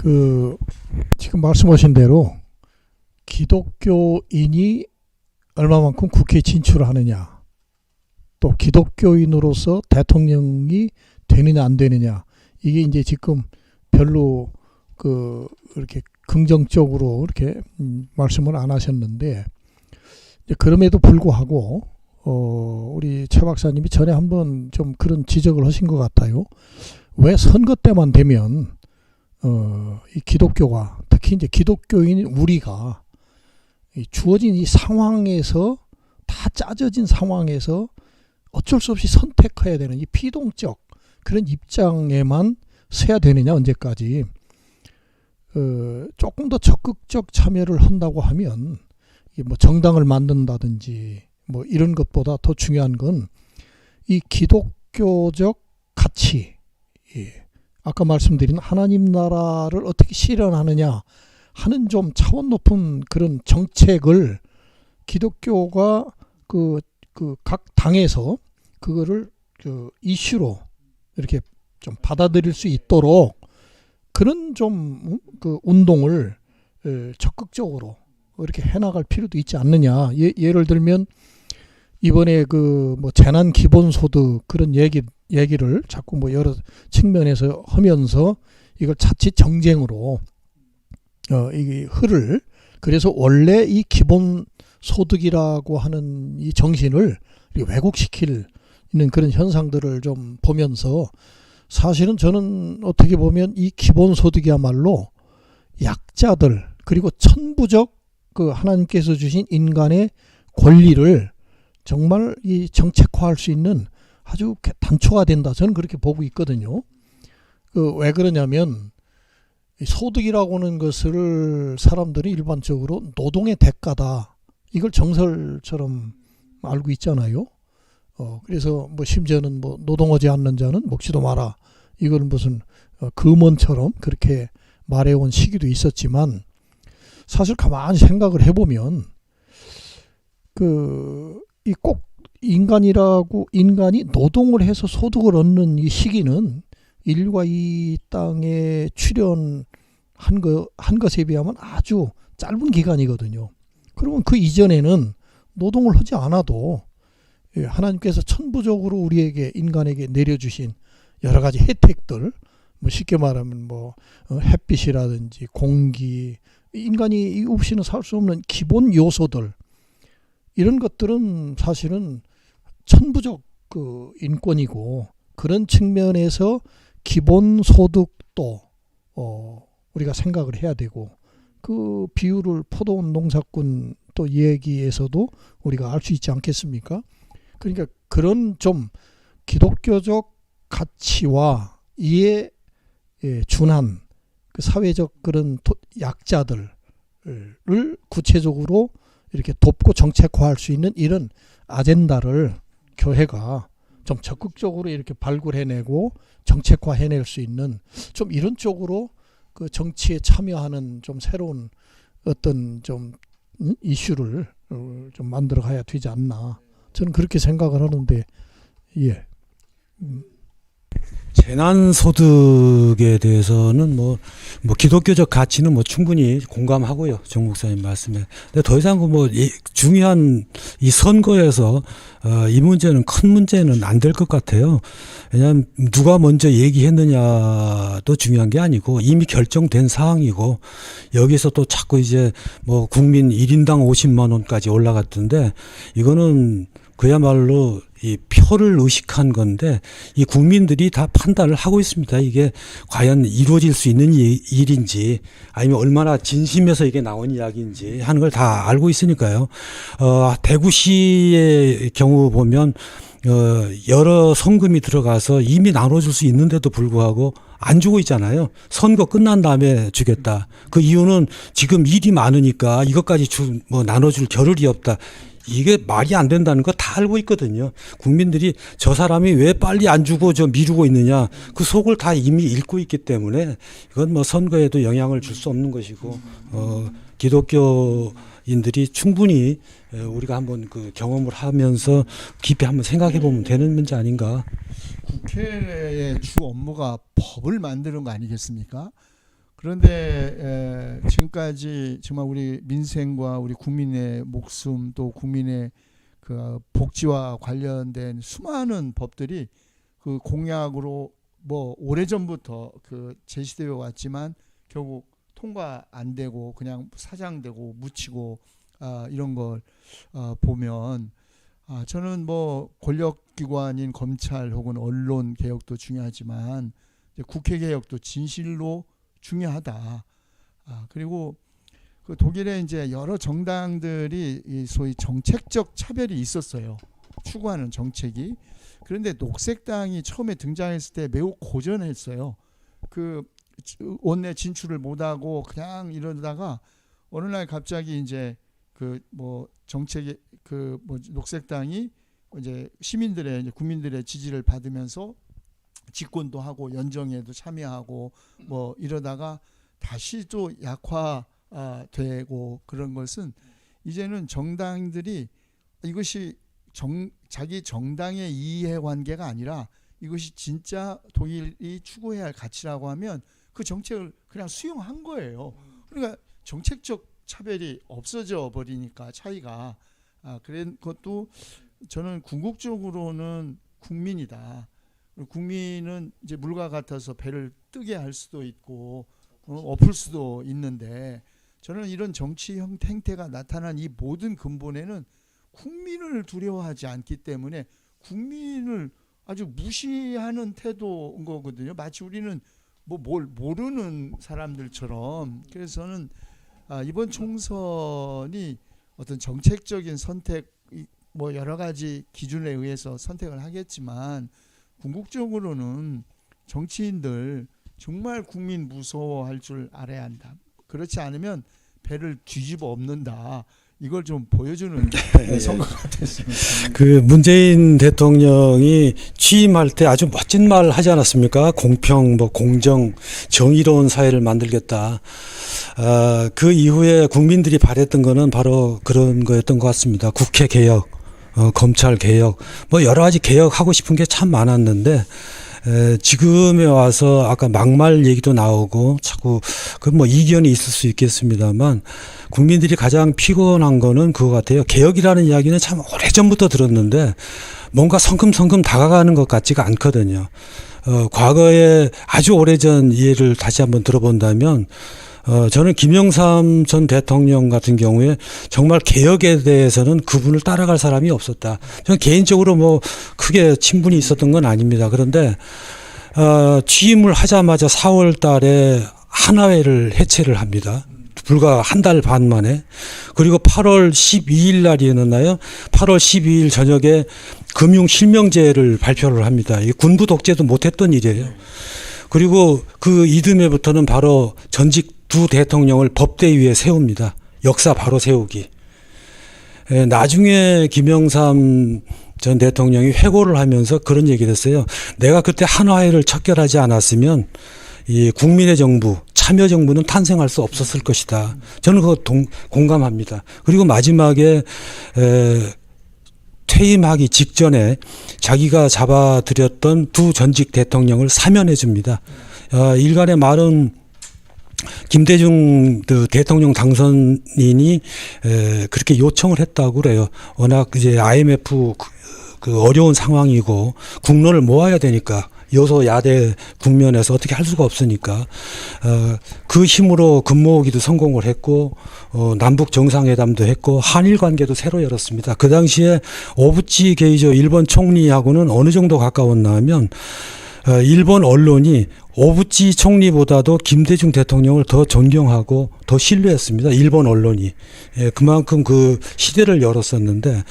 그 지금 말씀하신 대로 기독교인이 얼마만큼 국회에 진출하느냐, 또 기독교인으로서 대통령이 되느냐 안 되느냐, 이게 이제 지금 별로 이렇게 긍정적으로 이렇게 말씀을 안 하셨는데, 그럼에도 불구하고 우리 최 박사님이 전에 한번 좀 그런 지적을 하신 것 같아요. 왜 선거 때만 되면 이 기독교가, 특히 이제 기독교인 우리가 주어진 이 상황에서, 다 짜져진 상황에서 어쩔 수 없이 선택해야 되는 이 피동적 그런 입장에만 서야 되느냐, 언제까지. 조금 더 적극적 참여를 한다고 하면, 뭐 정당을 만든다든지 뭐 이런 것보다 더 중요한 건 이 기독교적 가치, 아까 말씀드린 하나님 나라를 어떻게 실현하느냐 하는 좀 차원 높은 그런 정책을 기독교가 각 당에서 그거를 이슈로 이렇게 좀 받아들일 수 있도록 그런 좀 운동을 적극적으로 이렇게 해나갈 필요도 있지 않느냐. 예를 들면 이번에 뭐 재난 기본소득 그런 얘기를 자꾸 뭐 여러 측면에서 하면서 이걸 자칫 정쟁으로 이 흐를, 그래서 원래 이 기본소득이라고 하는 이 정신을 왜곡시키는 그런 현상들을 좀 보면서, 사실은 저는 어떻게 보면 이 기본소득이야말로 약자들, 그리고 천부적 하나님께서 주신 인간의 권리를 정말 이 정책화할 수 있는 아주 단초가 된다, 저는 그렇게 보고 있거든요. 왜 그러냐면 소득이라고 하는 것을 사람들이 일반적으로 노동의 대가다, 이걸 정설처럼 알고 있잖아요. 그래서 뭐 심지어는 뭐 노동하지 않는 자는 먹지도 마라, 이걸 무슨 금언처럼 그렇게 말해온 시기도 있었지만, 사실 가만히 생각을 해보면 이 꼭 인간이 노동을 해서 소득을 얻는 이 시기는 인류가 이 땅에 출현한 것에 비하면 아주 짧은 기간이거든요. 그러면 그 이전에는 노동을 하지 않아도 하나님께서 천부적으로 우리에게, 인간에게 내려주신 여러 가지 혜택들, 뭐 쉽게 말하면 뭐 햇빛이라든지 공기, 인간이 없이는 살 수 없는 기본 요소들, 이런 것들은 사실은 천부적 인권이고, 그런 측면에서 기본소득도 우리가 생각을 해야 되고, 그 비율을 포도원 농사꾼 또 얘기에서도 우리가 알 수 있지 않겠습니까? 그러니까 그런 좀 기독교적 가치와 이에 준한 사회적 그런 약자들을 구체적으로 이렇게 돕고 정책화할 수 있는 이런 아젠다를 교회가 좀 적극적으로 이렇게 발굴해내고 정책화해낼 수 있는, 좀 이런 쪽으로 그 정치에 참여하는 좀 새로운 어떤 좀 이슈를 좀 만들어 가야 되지 않나, 저는 그렇게 생각을 하는데. 예. 재난소득에 대해서는 뭐 기독교적 가치는 뭐 충분히 공감하고요, 정 목사님 말씀에. 근데 더 이상 중요한 이 선거에서 이 문제는, 큰 문제는 안 될 것 같아요. 왜냐하면 누가 먼저 얘기했느냐도 중요한 게 아니고 이미 결정된 사항이고, 여기서 또 자꾸 이제 뭐 국민 1인당 50만 원까지 올라갔던데, 이거는 그야말로 이 표를 의식한 건데, 이 국민들이 다 판단을 하고 있습니다. 이게 과연 이루어질 수 있는 일인지, 아니면 얼마나 진심에서 이게 나온 이야기인지 하는 걸 다 알고 있으니까요. 대구시의 경우 보면 여러 성금이 들어가서 이미 나눠줄 수 있는데도 불구하고 안 주고 있잖아요. 선거 끝난 다음에 주겠다. 그 이유는 지금 일이 많으니까 이것까지 나눠줄 겨를이 없다. 이게 말이 안 된다는 거 다 알고 있거든요. 국민들이 저 사람이 왜 빨리 안 주고 미루고 있느냐, 그 속을 다 이미 읽고 있기 때문에 이건 뭐 선거에도 영향을 줄 수 없는 것이고, 기독교인들이 충분히 우리가 한번 그 경험을 하면서 깊이 한번 생각해 보면 되는 문제 아닌가. 국회의 주 업무가 법을 만드는 거 아니겠습니까? 그런데 지금까지 정말 우리 민생과 우리 국민의 목숨 또 국민의 그 복지와 관련된 수많은 법들이 그 공약으로 뭐 오래전부터 그 제시되어 왔지만 결국 통과 안 되고 그냥 사장되고 묻히고 이런 걸 보면 저는 뭐 권력기관인 검찰 혹은 언론 개혁도 중요하지만 이제 국회 개혁도 진실로 중요하다. 그리고 그 독일에 이제 여러 정당들이 이 소위 정책적 차별이 있었어요. 추구하는 정책이. 그런데 녹색당이 처음에 등장했을 때 매우 고전했어요. 그 원내 진출을 못하고 그냥 이러다가 어느 날 갑자기 이제 그 뭐 정책의 그 뭐 녹색당이 이제 시민들의 이제 국민들의 지지를 받으면서 집권도 하고 연정에도 참여하고 뭐 이러다가 다시 또 약화되고 그런 것은 이제는 정당들이 이것이 자기 정당의 이해관계가 아니라 이것이 진짜 독일이 추구해야 할 가치라고 하면 그 정책을 그냥 수용한 거예요. 그러니까 정책적 차별이 없어져 버리니까 차이가 그런 것도 저는 궁극적으로는 국민이다. 국민은 이제 물과 같아서 배를 뜨게 할 수도 있고 엎을 수도 있는데 저는 이런 정치 행태가 나타난 이 모든 근본에는 국민을 두려워하지 않기 때문에 국민을 아주 무시하는 태도인 거거든요. 마치 우리는 뭐 뭘 모르는 사람들처럼. 그래서 저는 이번 총선이 어떤 정책적인 선택 뭐 여러 가지 기준에 의해서 선택을 하겠지만 궁극적으로는 정치인들 정말 국민 무서워할 줄 알아야 한다. 그렇지 않으면 배를 뒤집어 엎는다. 이걸 좀 보여주는 선거가 됐습니다. 그 문재인 대통령이 취임할 때 아주 멋진 말 하지 않았습니까? 공평, 뭐 공정, 정의로운 사회를 만들겠다. 그 이후에 국민들이 바랬던 거는 바로 그런 거였던 것 같습니다. 국회 개혁, 검찰 개혁, 뭐 여러 가지 개혁하고 싶은 게 참 많았는데 지금에 와서 아까 막말 얘기도 나오고 자꾸 그 뭐 이견이 있을 수 있겠습니다만 국민들이 가장 피곤한 거는 그거 같아요. 개혁이라는 이야기는 참 오래전부터 들었는데 뭔가 성큼성큼 다가가는 것 같지가 않거든요. 과거에 아주 오래전 예를 다시 한번 들어본다면 저는 김영삼 전 대통령 같은 경우에 정말 개혁에 대해서는 그분을 따라갈 사람이 없었다. 저는 개인적으로 뭐 크게 친분이 있었던 건 아닙니다. 그런데 취임을 하자마자 4월 달에 하나회를 해체를 합니다. 불과 한 달 반 만에. 그리고 8월 12일 날이었나요? 8월 12일 저녁에 금융실명제를 발표를 합니다. 이 군부 독재도 못했던 일이에요. 그리고 그 이듬해부터는 바로 전직 두 대통령을 법대 위에 세웁니다. 역사 바로 세우기. 나중에 김영삼 전 대통령이 회고를 하면서 그런 얘기를 했어요. 내가 그때 한화회를 척결하지 않았으면 이 국민의 정부, 참여 정부는 탄생할 수 없었을 것이다. 저는 그거 공감합니다. 그리고 마지막에 퇴임하기 직전에 자기가 잡아들였던 두 전직 대통령을 사면해 줍니다. 일간의 말은 김대중 대통령 당선인이 그렇게 요청을 했다고 그래요. 워낙 이제 IMF 그 어려운 상황이고 국론을 모아야 되니까 여소야대 국면에서 어떻게 할 수가 없으니까 그 힘으로 금모으기도 성공을 했고 남북 정상회담도 했고 한일 관계도 새로 열었습니다. 그 당시에 오부치 게이저 일본 총리하고는 어느 정도 가까웠나 하면 일본 언론이 오부치 총리보다도 김대중 대통령을 더 존경하고 더 신뢰했습니다. 일본 언론이. 그만큼 그 시대를 열었었는데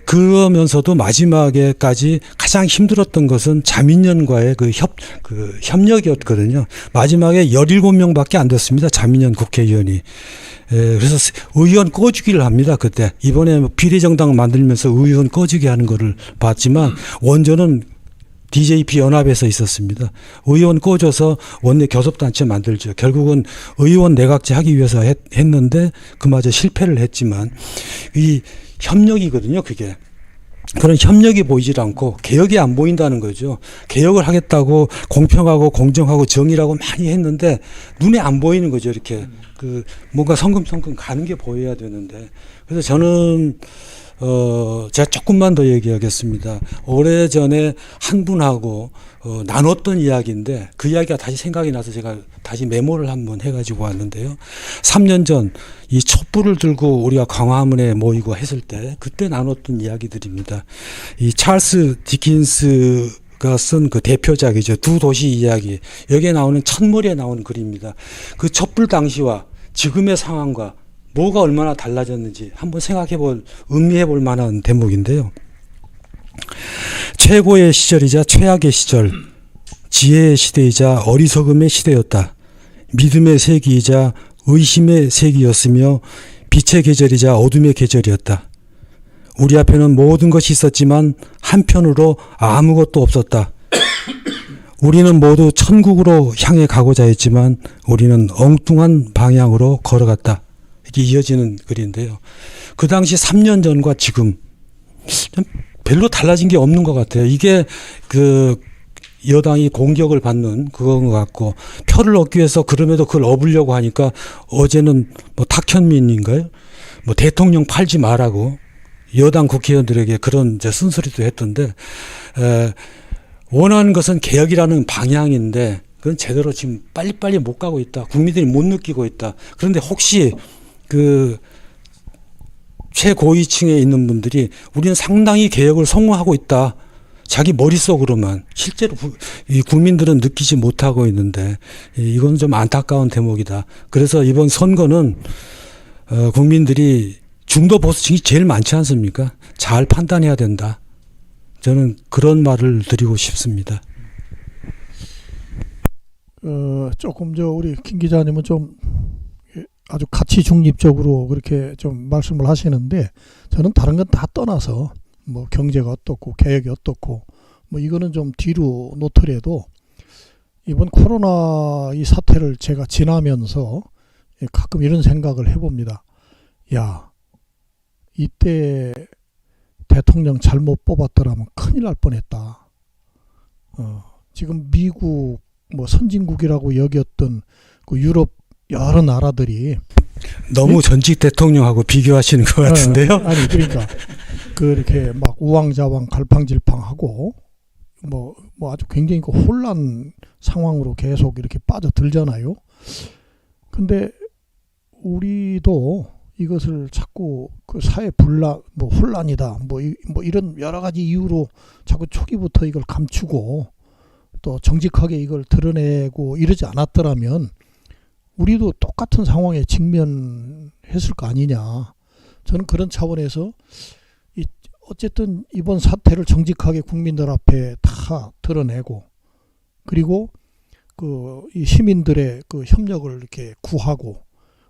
그러면서도 마지막에까지 가장 힘들었던 것은 자민련과의 그 협력이었거든요. 마지막에 17명밖에 안 됐습니다. 자민련 국회의원이. 그래서 의원 꺼주기를 합니다. 그때. 이번에 비례정당 만들면서 의원 꺼주기 하는 거를 봤지만 원조는 DJP 연합에서 있었습니다. 의원 꽂아서 원내 교섭단체 만들죠. 결국은 의원 내각제 하기 위해서 했는데 그마저 실패를 했지만 이 협력이거든요. 그게. 그런 협력이 보이질 않고 개혁이 안 보인다는 거죠. 개혁을 하겠다고 공평하고 공정하고 정의라고 많이 했는데 눈에 안 보이는 거죠. 이렇게 그 뭔가 성금성금 가는 게 보여야 되는데. 그래서 저는 제가 조금만 더 얘기하겠습니다. 오래전에 한 분하고 나눴던 이야기인데 그 이야기가 다시 생각이 나서 제가 다시 메모를 한번 해가지고 왔는데요. 3년 전 이 촛불을 들고 우리가 광화문에 모이고 했을 때 그때 나눴던 이야기들입니다. 이 찰스 디킨스가 쓴 그 대표작이죠. 두 도시 이야기. 여기에 나오는 첫머리에 나오는 글입니다. 그 촛불 당시와 지금의 상황과 뭐가 얼마나 달라졌는지 한번 음미해 볼 만한 대목인데요. 최고의 시절이자 최악의 시절, 지혜의 시대이자 어리석음의 시대였다. 믿음의 세기이자 의심의 세기였으며 빛의 계절이자 어둠의 계절이었다. 우리 앞에는 모든 것이 있었지만 한편으로 아무것도 없었다. 우리는 모두 천국으로 향해 가고자 했지만 우리는 엉뚱한 방향으로 걸어갔다. 이렇게 이어지는 글인데요. 그 당시 3년 전과 지금 별로 달라진 게 없는 것 같아요. 이게 그 여당이 공격을 받는 그건 것 같고 표를 얻기 위해서 그럼에도 그걸 업으려고 하니까 어제는 뭐 탁현민인가요? 뭐 대통령 팔지 말라고 여당 국회의원들에게 그런 이제 쓴소리도 했던데 원하는 것은 개혁이라는 방향인데 그건 제대로 지금 빨리빨리 못 가고 있다. 국민들이 못 느끼고 있다. 그런데 혹시 그 최고위층에 있는 분들이 우리는 상당히 개혁을 성공하고 있다. 자기 머릿속으로만 실제로 이 국민들은 느끼지 못하고 있는데 이건 좀 안타까운 대목이다. 그래서 이번 선거는 국민들이 중도 보수층이 제일 많지 않습니까? 잘 판단해야 된다. 저는 그런 말을 드리고 싶습니다. 조금 우리 김 기자님은 좀 아주 가치 중립적으로 그렇게 좀 말씀을 하시는데 저는 다른 건 다 떠나서 뭐 경제가 어떻고 개혁이 어떻고 뭐 이거는 좀 뒤로 놓더라도 이번 코로나 이 사태를 제가 지나면서 가끔 이런 생각을 해봅니다. 야, 이때 대통령 잘못 뽑았더라면 큰일 날 뻔했다. 지금 미국 뭐 선진국이라고 여겼던 그 유럽 여러 나라들이 너무 전직 대통령하고 비교하시는 것 같은데요. 아니 그러니까 그렇게 막 우왕좌왕 갈팡질팡하고 뭐 아주 굉장히 그 혼란 상황으로 계속 이렇게 빠져들잖아요. 근데 우리도 이것을 자꾸 그 사회 분란, 뭐 혼란이다, 뭐 이런 여러 가지 이유로 자꾸 초기부터 이걸 감추고 또 정직하게 이걸 드러내고 이러지 않았더라면 우리도 똑같은 상황에 직면했을 거 아니냐. 저는 그런 차원에서 어쨌든 이번 사태를 정직하게 국민들 앞에 다 드러내고 그리고 이 시민들의 그 협력을 이렇게 구하고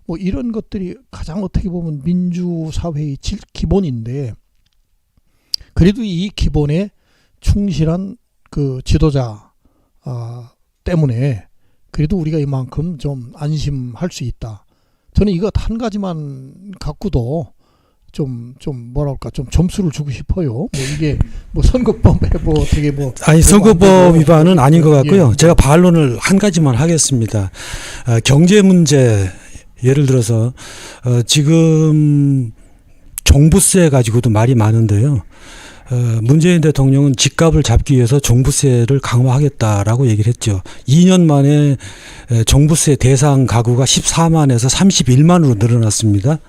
뭐 이런 것들이 가장 어떻게 보면 민주사회의 기본인데 그래도 이 기본에 충실한 그 지도자 때문에 그래도 우리가 이만큼 좀 안심할 수 있다. 저는 이것 한 가지만 갖고도 좀 뭐랄까 좀 점수를 주고 싶어요. 뭐 이게 뭐 선거법에 뭐 되게 뭐 아니 선거법 위반은 아닌 것 같고요. 예. 제가 반론을 한 가지만 하겠습니다. 경제 문제 예를 들어서 지금 종부세 가지고도 말이 많은데요. 문재인 대통령은 집값을 잡기 위해서 종부세를 강화하겠다라고 얘기를 했죠. 2년 만에 종부세 대상 가구가 14만에서 31만으로 늘어났습니다.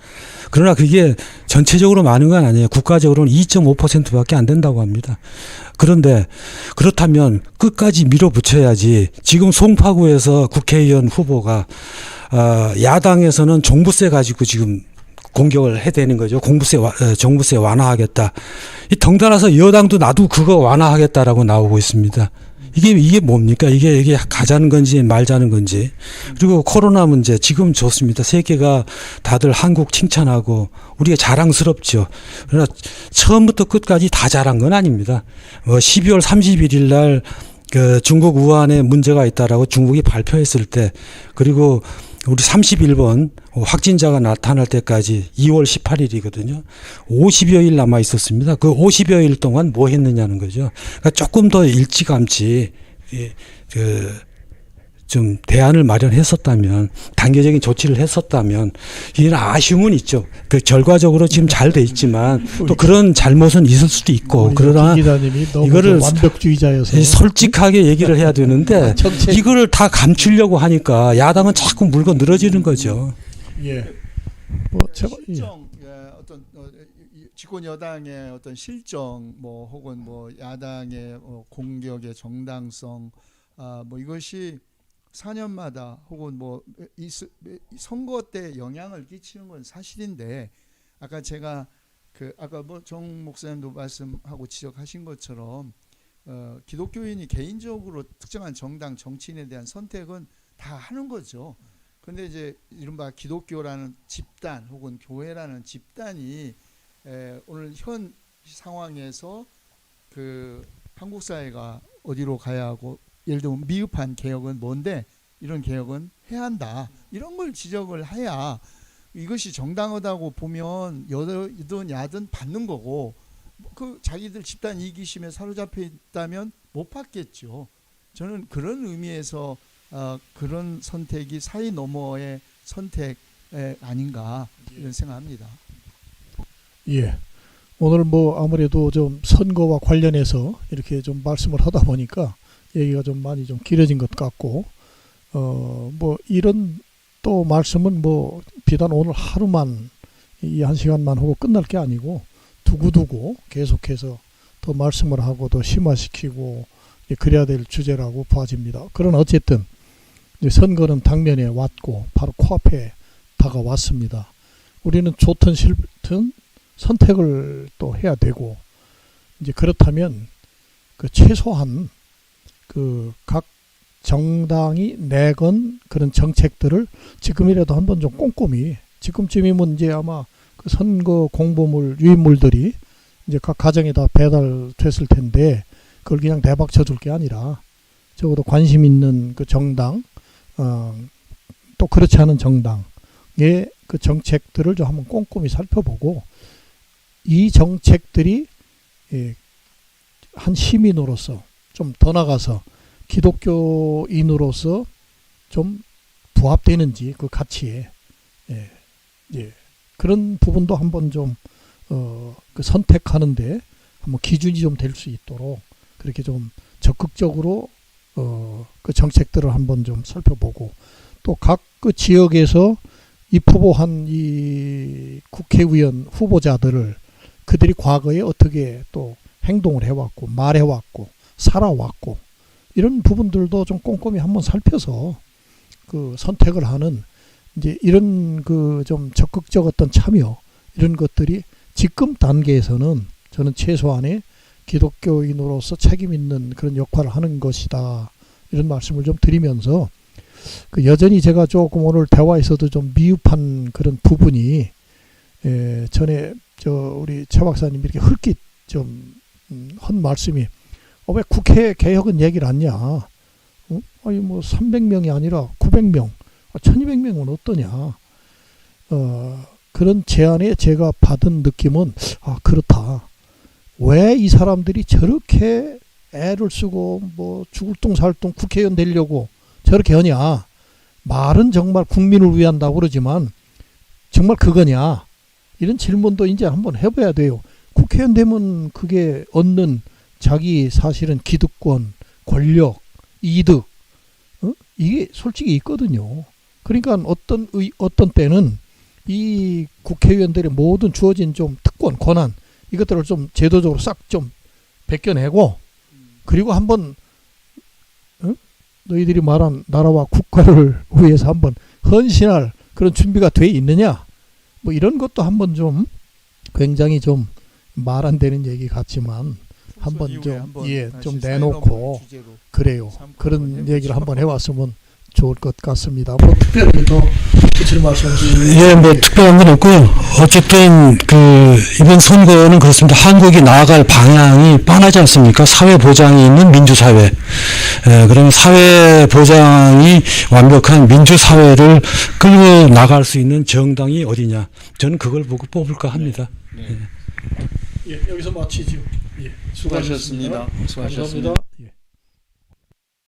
그러나 그게 전체적으로 많은 건 아니에요. 국가적으로는 2.5%밖에 안 된다고 합니다. 그런데 그렇다면 끝까지 밀어붙여야지. 지금 송파구에서 국회의원 후보가 야당에서는 종부세 가지고 지금 공격을 해대는 거죠. 종부세 완화하겠다. 덩달아서 여당도 나도 그거 완화하겠다라고 나오고 있습니다. 이게 뭡니까? 이게 가자는 건지 말자는 건지. 그리고 코로나 문제 지금 좋습니다. 세계가 다들 한국 칭찬하고 우리가 자랑스럽죠. 그러나 처음부터 끝까지 다 잘한 건 아닙니다. 12월 31일 날 그 중국 우한에 문제가 있다라고 중국이 발표했을 때 그리고 우리 31번 확진자가 나타날 때까지 2월 18일이거든요. 50여일 남아 있었습니다. 그 50여일 동안 뭐 했느냐는 거죠. 그러니까 조금 더 일찌감치 좀 대안을 마련했었다면, 단계적인 조치를 했었다면, 이런 아쉬움은 있죠. 그 결과적으로 지금 잘 돼 있지만 또 그런 잘못은 있을 수도 있고, 그러나 기자님이 너무 이거를 완벽주의자여서 솔직하게 얘기를 해야 되는데 이거를 다 감추려고 하니까 야당은 자꾸 물고 늘어지는 거죠. 예. 뭐 제가 실정, 어떤 집권 여당의 어떤 실정, 뭐 혹은 뭐 야당의 공격의 정당성, 뭐 이것이 4년마다 혹은 뭐 선거 때 영향을 끼치는 건 사실인데, 아까 제가 아까 뭐 정 목사님도 말씀하고 지적하신 것처럼 기독교인이 개인적으로 특정한 정당 정치인에 대한 선택은 다 하는 거죠. 그런데 이제 이른바 기독교라는 집단 혹은 교회라는 집단이 오늘 현 상황에서 그 한국 사회가 어디로 가야 하고, 예를 들면 미흡한 개혁은 뭔데, 이런 개혁은 해야 한다, 이런 걸 지적을 해야 이것이 정당하다고 보면 여든 야든 받는 거고, 그 자기들 집단 이기심에 사로잡혀 있다면 못 받겠죠. 저는 그런 의미에서 그런 선택이 사이 너머의 선택 아닌가 이런 생각합니다. 예. 오늘 뭐 아무래도 좀 선거와 관련해서 이렇게 좀 말씀을 하다 보니까 얘기가 좀 많이 좀 길어진 것 같고, 뭐 이런 또 말씀은 뭐 비단 오늘 하루만 이 한 시간만 하고 끝날 게 아니고 두고두고 계속해서 더 말씀을 하고 더 심화시키고 그래야 될 주제라고 봐집니다. 그러나 어쨌든 이제 선거는 당면에 왔고 바로 코앞에 다가왔습니다. 우리는 좋든 싫든 선택을 또 해야 되고, 이제 그렇다면 그 최소한 그 각 정당이 내건 그런 정책들을 지금이라도 한번 좀 꼼꼼히, 지금쯤이면 이제 아마 그 선거 공보물 유인물들이 이제 각 가정에 다 배달됐을 텐데, 그걸 그냥 대박 쳐줄 게 아니라 적어도 관심 있는 그 정당, 또 그렇지 않은 정당의 그 정책들을 좀 한번 꼼꼼히 살펴보고, 이 정책들이 한 시민으로서 좀 더 나가서 기독교인으로서 좀 부합되는지 그 가치에 그런 부분도 한번 좀 그 선택하는데 한번 기준이 좀 될 수 있도록 그렇게 좀 적극적으로 그 정책들을 한번 좀 살펴보고, 또 각 그 지역에서 입후보한 이 국회의원 후보자들을 그들이 과거에 어떻게 또 행동을 해왔고 말해왔고 살아왔고, 이런 부분들도 좀 꼼꼼히 한번 살펴서 그 선택을 하는, 이제 이런 그 좀 적극적 어떤 참여, 이런 것들이 지금 단계에서는 저는 최소한의 기독교인으로서 책임 있는 그런 역할을 하는 것이다, 이런 말씀을 좀 드리면서, 그 여전히 제가 조금 오늘 대화에서도 좀 미흡한 그런 부분이, 전에 우리 최 박사님 이렇게 헐깃 좀 한 말씀이, 왜 국회 개혁은 얘기를 안 하냐? 아니 뭐 300명이 아니라 900명, 1200명은 어떠냐? 그런 제안에 제가 받은 느낌은, 그렇다. 왜 이 사람들이 저렇게 애를 쓰고 뭐 죽을 똥 살 똥 국회의원 되려고 저렇게 하냐? 말은 정말 국민을 위한다고 그러지만 정말 그거냐? 이런 질문도 이제 한번 해봐야 돼요. 국회의원 되면 그게 얻는 자기 사실은 기득권, 권력, 이득, 이게 솔직히 있거든요. 그러니까 어떤 때는 이 국회의원들의 모든 주어진 좀 특권, 권한, 이것들을 좀 제도적으로 싹 좀 벗겨내고, 그리고 한번 너희들이 말한 나라와 국가를 위해서 한번 헌신할 그런 준비가 돼 있느냐? 뭐 이런 것도 한번 좀 굉장히 좀 말 안 되는 얘기 같지만 한번 좀 내놓고 그래요. 그런 얘기를 한번 해왔으면 좋을 것 같습니다. 뭐 특별히 더 붙일 말씀 없으시죠? 예, 뭐 특별한 건 없고요. 어쨌든 이번 선거는 그렇습니다. 한국이 나아갈 방향이 뻔하지 않습니까? 사회 보장이 있는 민주사회. 그럼 사회 보장이 완벽한 민주사회를 끌고 나갈 수 있는 정당이 어디냐? 저는 그걸 보고 뽑을까 합니다. 예, 여기서 마치죠. 예, 수고하셨습니다. 수고하셨습니다. 감사합니다. 예.